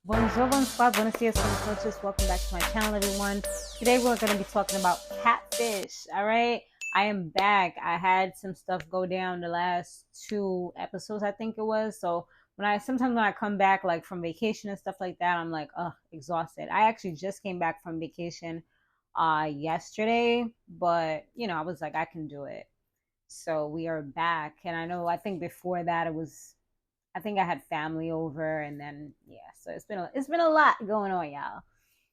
Bonjour, bonsoir, buenos dias, buenas noches. Welcome back to my channel, everyone. Today we're going to be talking about Catfish. All right, I am back. I had some stuff go down the last 2 episodes, I think it was. So sometimes when I come back like from vacation and stuff like that, I'm like, exhausted. I actually just came back from vacation yesterday, but I was like, I can do it. So we are back, and I think before that I think I had family over, and then so it's been a lot going on, y'all.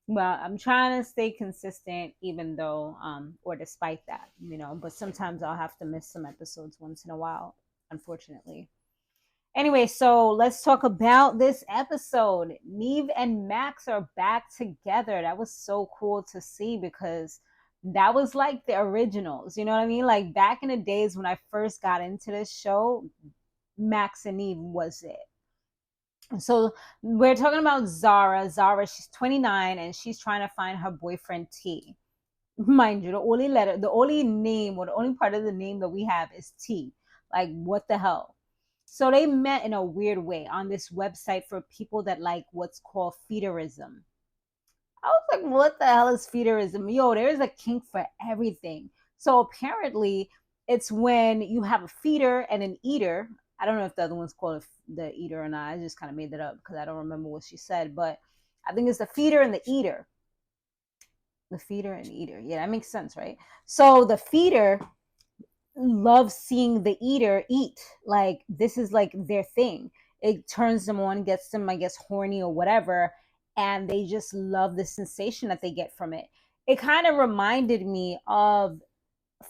Well, I'm trying to stay consistent, even though or despite that, But sometimes I'll have to miss some episodes once in a while, unfortunately. Anyway, so let's talk about this episode. Nev and Max are back together. That was so cool to see because that was like the originals. You know what I mean? Like back in the days when I first got into this show, Max and Nev was it. So we're talking about Zahra. Zahra, she's 29 and she's trying to find her boyfriend T. Mind you, the only name or the only part of the name that we have is T. Like, what the hell? So they met in a weird way on this website for people that like what's called feederism. I was like, what the hell is feederism? Yo, there is a kink for everything. So apparently, it's when you have a feeder and an eater. I don't know if the other one's called the eater or not. I just kind of made that up because I don't remember what she said. But I think it's the feeder and the eater. The feeder and eater. Yeah, that makes sense, right? So the feeder loves seeing the eater eat. Like, this is like their thing. It turns them on, gets them, I guess, horny or whatever, and they just love the sensation that they get from it. It kind of reminded me of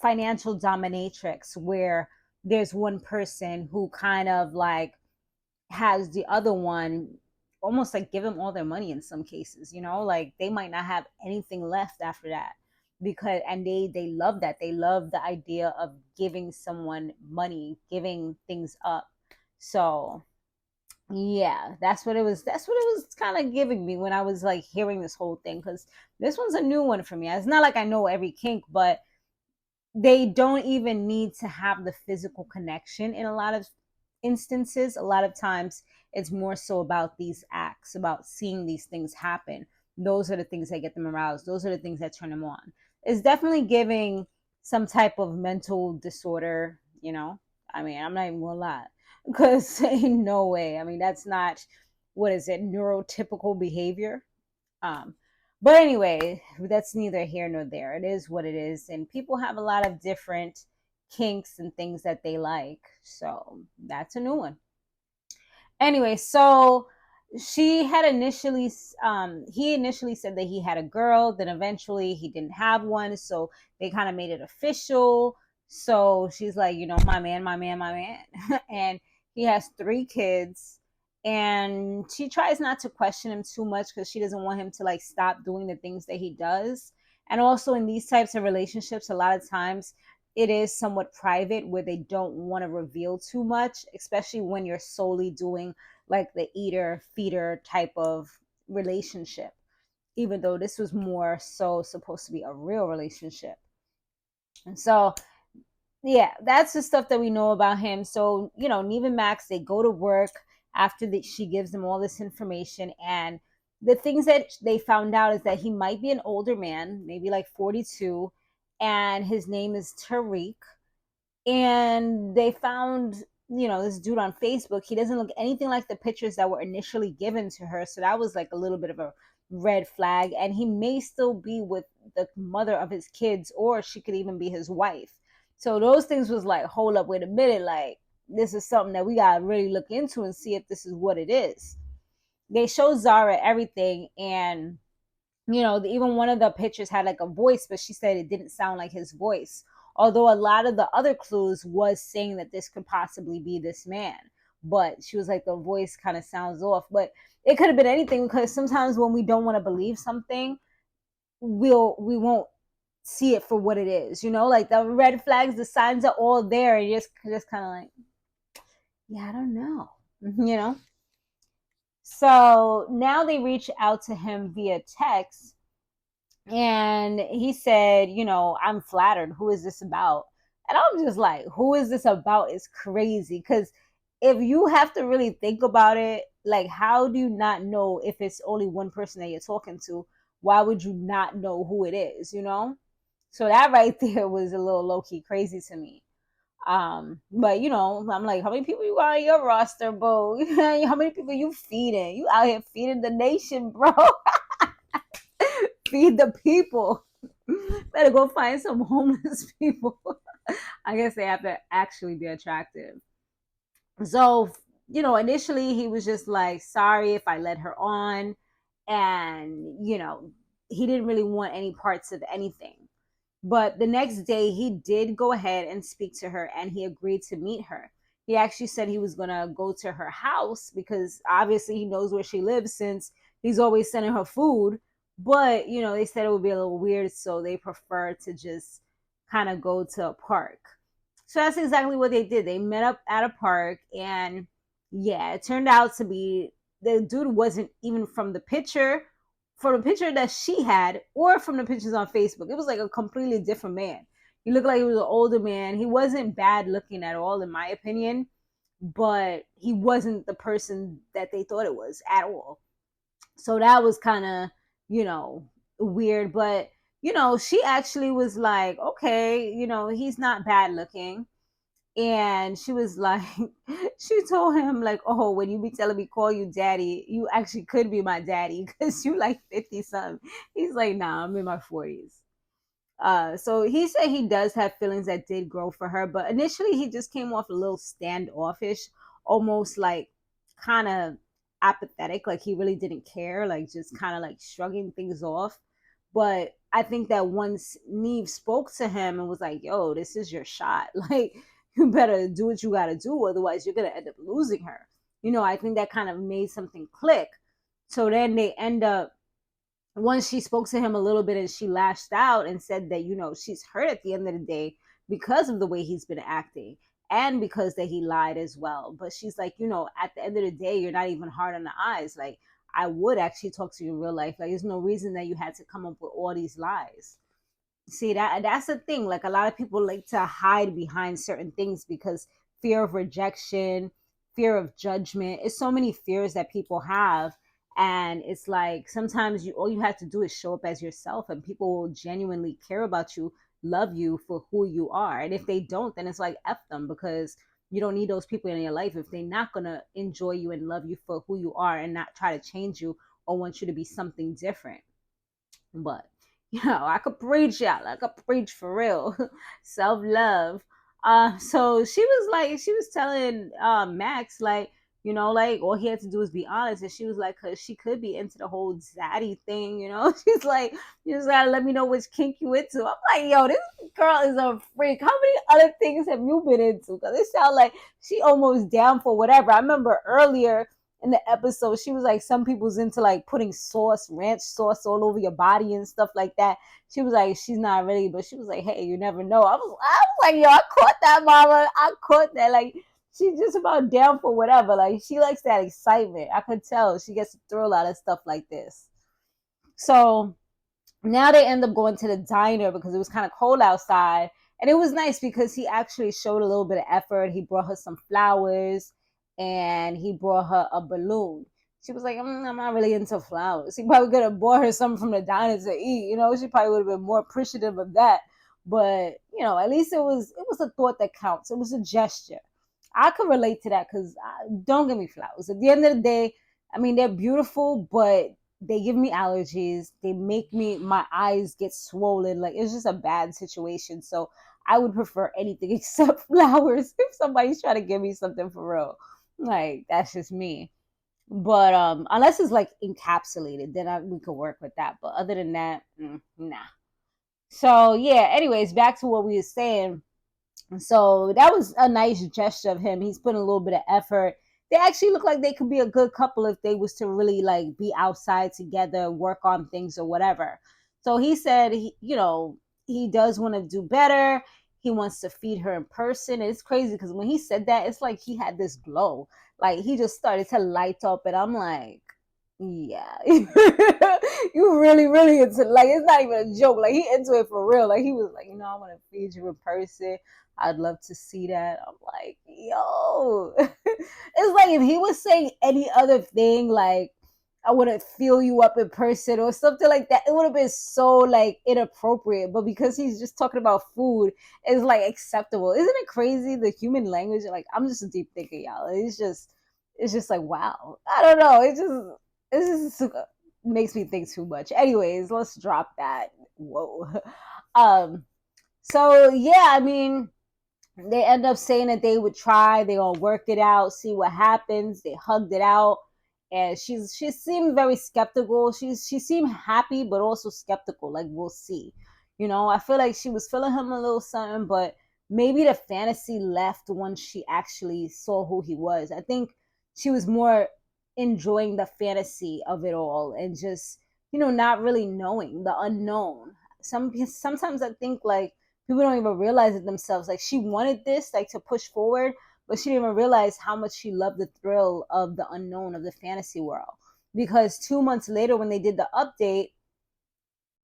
financial dominatrix, where there's one person who kind of like has the other one almost like give them all their money in some cases, like they might not have anything left after that, because and they love that. They love the idea of giving someone money, giving things up. So yeah, that's what it was kind of giving me when I was like hearing this whole thing, because this one's a new one for me. It's not like I know every kink, but they don't even need to have the physical connection in a lot of instances. A lot of times it's more so about these acts, about seeing these things happen. Those are the things that get them aroused. Those are the things that turn them on. It's definitely giving some type of mental disorder. I mean, I'm not even gonna lie, because in no way, I mean, that's not, what is it, neurotypical behavior. um but anyway, that's neither here nor there. It is what it is. And people have a lot of different kinks and things that they like. So that's a new one. Anyway, so she had initially, he initially said that he had a girl, then eventually he didn't have one. So they kind of made it official. So she's like, my man, my man, my man. And he has 3 kids, and she tries not to question him too much because she doesn't want him to like stop doing the things that he does. And also in these types of relationships, a lot of times it is somewhat private, where they don't want to reveal too much, especially when you're solely doing like the eater feeder type of relationship, even though this was more so supposed to be a real relationship. And so yeah, that's the stuff that we know about him. So, Nev and Max, they go to work after she gives them all this information. And the things that they found out is that he might be an older man, maybe like 42, and his name is Tariq. And they found, this dude on Facebook. He doesn't look anything like the pictures that were initially given to her. So that was like a little bit of a red flag. And he may still be with the mother of his kids, or she could even be his wife. So those things was like, hold up, wait a minute, like this is something that we gotta really look into and see if this is what it is. They show Zahra everything, and even one of the pictures had like a voice, but she said it didn't sound like his voice. Although a lot of the other clues was saying that this could possibly be this man, but she was like, the voice kind of sounds off. But it could have been anything, because sometimes when we don't want to believe something, we won't see it for what it is. Like the red flags, the signs are all there, and you're just kind of like, yeah, I don't know. So now they reach out to him via text, and he said, I'm flattered. Who is this about? And I'm just like, who is this about is crazy. Because if you have to really think about it, Like, how do you not know if it's only one person that you're talking to? Why would you not know who it is, you know? So that right there was a little low key crazy to me. But you know, I'm like, how many people you got on your roster, bro? How many people you feeding? You out here feeding the nation, bro. Feed the people. Better go find some homeless people. I guess they have to actually be attractive. So, you know, initially he was just like, sorry if I led her on. And, you know, he didn't really want any parts of anything. But the next day, he did go ahead and speak to her and he agreed to meet her. He actually said he was going to go to her house because obviously he knows where she lives since he's always sending her food. But, you know, they said it would be a little weird. So they prefer to just kind of go to a park. So that's exactly what they did. They met up at a park, and yeah, it turned out to be the dude wasn't even from the picture that she had, or from the pictures on Facebook. It was like a completely different man. He looked like he was an older man. He wasn't bad looking at all, in my opinion, but he wasn't the person that they thought it was at all. So that was kind of, you know, weird. But, you know, she actually was like, okay, you know, he's not bad looking. And she was like, she told him, like, oh, when you be telling me call you daddy, you actually could be my daddy because you like 50 something. He's like, nah, I'm in my 40s. So he said he does have feelings that did grow for her, but initially he just came off a little standoffish, almost like kind of apathetic, like he really didn't care, like just kind of like shrugging things off. But I think that once Neve spoke to him and was like, yo, this is your shot. Like, you better do what you got to do. Otherwise, you're going to end up losing her. You know, I think that kind of made something click. So then they end up, once she spoke to him a little bit and she lashed out and said that, you know, she's hurt at the end of the day because of the way he's been acting and because that he lied as well. But she's like, you know, at the end of the day, you're not even hard on the eyes. Like, I would actually talk to you in real life. Like, there's no reason that you had to come up with all these lies. See, that's the thing. Like, a lot of people like to hide behind certain things because fear of rejection, fear of judgment. It's so many fears that people have, and it's like sometimes you all you have to do is show up as yourself, and people will genuinely care about you, love you for who you are. And if they don't, then it's like F them, because you don't need those people in your life if they're not gonna enjoy you and love you for who you are and not try to change you or want you to be something different. But you know, I could preach, y'all. I could preach for real. Self love. So she was telling Max, like, you know, like all he had to do was be honest. And she was like, cause she could be into the whole zaddy thing, you know. She's like, you just gotta let me know which kink you into. I'm like, yo, this girl is a freak. How many other things have you been into? Cause it sounds like she almost down for whatever. I remember earlier in the episode, she was like, some people's into like putting sauce, ranch sauce all over your body and stuff like that. She was like, she's not ready, but she was like, hey, you never know. I was like, yo, I caught that, mama. I caught that. Like, she's just about down for whatever. Like, she likes that excitement. I could tell she gets a thrill out of stuff like this. So now they end up going to the diner because it was kind of cold outside. And it was nice because he actually showed a little bit of effort. He brought her some flowers and he brought her a balloon. She was like, I'm not really into flowers. He probably could have bought her something from the diner to eat. You know, she probably would have been more appreciative of that. But, you know, at least it was a thought that counts. It was a gesture. I could relate to that because don't give me flowers. At the end of the day, I mean, they're beautiful, but they give me allergies. They make my eyes get swollen. Like, it's just a bad situation. So I would prefer anything except flowers if somebody's trying to give me something for real. Like, that's just me. But unless it's like encapsulated, then we could work with that. But other than that, nah. So yeah, anyways, back to what we were saying. So that was a nice gesture of him. He's putting a little bit of effort. They actually look like they could be a good couple if they was to really like be outside together, work on things or whatever. So he said, you know, he does want to do better. He wants to feed her in person. And it's crazy because when he said that, it's like he had this glow. Like he just started to light up. And I'm like, Yeah. You really, really into, like, it's not even a joke. Like, he into it for real. Like, he was like, I want to feed you in person. I'd love to see that. I'm like, yo. It's like if he was saying any other thing, like, I want to feel you up in person or something like that, it would have been so like inappropriate. But because he's just talking about food, it's like acceptable. Isn't it crazy, the human language? Like, I'm just a deep thinker, y'all. It's just like, wow. I don't know. It just makes me think too much. Anyways, let's drop that. Whoa. Um. So yeah, I mean, they end up saying that they would try. They gonna work it out, see what happens. They hugged it out, and she seemed very skeptical. She seemed happy, but also skeptical. Like, we'll see. I feel like she was feeling him a little something, but maybe the fantasy left once she actually saw who he was. I think she was more enjoying the fantasy of it all and just not really knowing the unknown. Sometimes I think like people don't even realize it themselves. Like, she wanted this, like, to push forward, but she didn't even realize how much she loved the thrill of the unknown, of the fantasy world. Because 2 months later, when they did the update,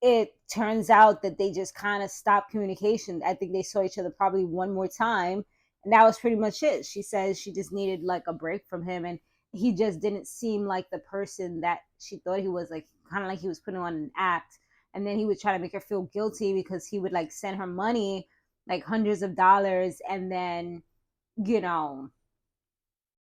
it turns out that they just kind of stopped communication. I think they saw each other probably one more time, and that was pretty much it. She says she just needed like a break from him, and he just didn't seem like the person that she thought he was. Like, kind of like he was putting on an act, and then he would try to make her feel guilty because he would like send her money, like hundreds of dollars, and then you know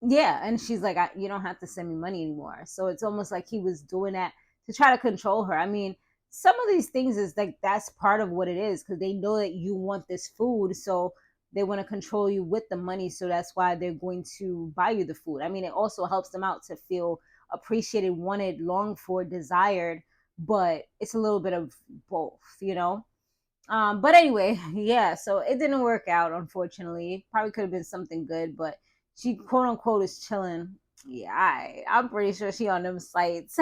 yeah, and she's like, you don't have to send me money anymore. So it's almost like he was doing that to try to control her. I mean, some of these things is like that's part of what it is, because they know that you want this food, so they want to control you with the money. So that's why they're going to buy you the food. I mean, it also helps them out to feel appreciated, wanted, longed for, desired, but it's a little bit of both. But anyway, yeah, so it didn't work out, unfortunately. Probably could have been something good, but she quote unquote is chilling. Yeah, I'm pretty sure she on them sites.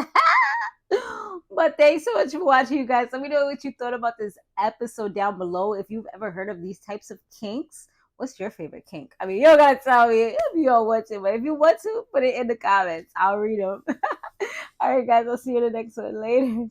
But thanks so much for watching, you guys. Let me know what you thought about this episode down below. If you've ever heard of these types of kinks, what's your favorite kink? I mean, you don't gotta tell me if you don't want to, but if you want to, put it in the comments. I'll read them. All right, guys, I'll see you in the next one. Later.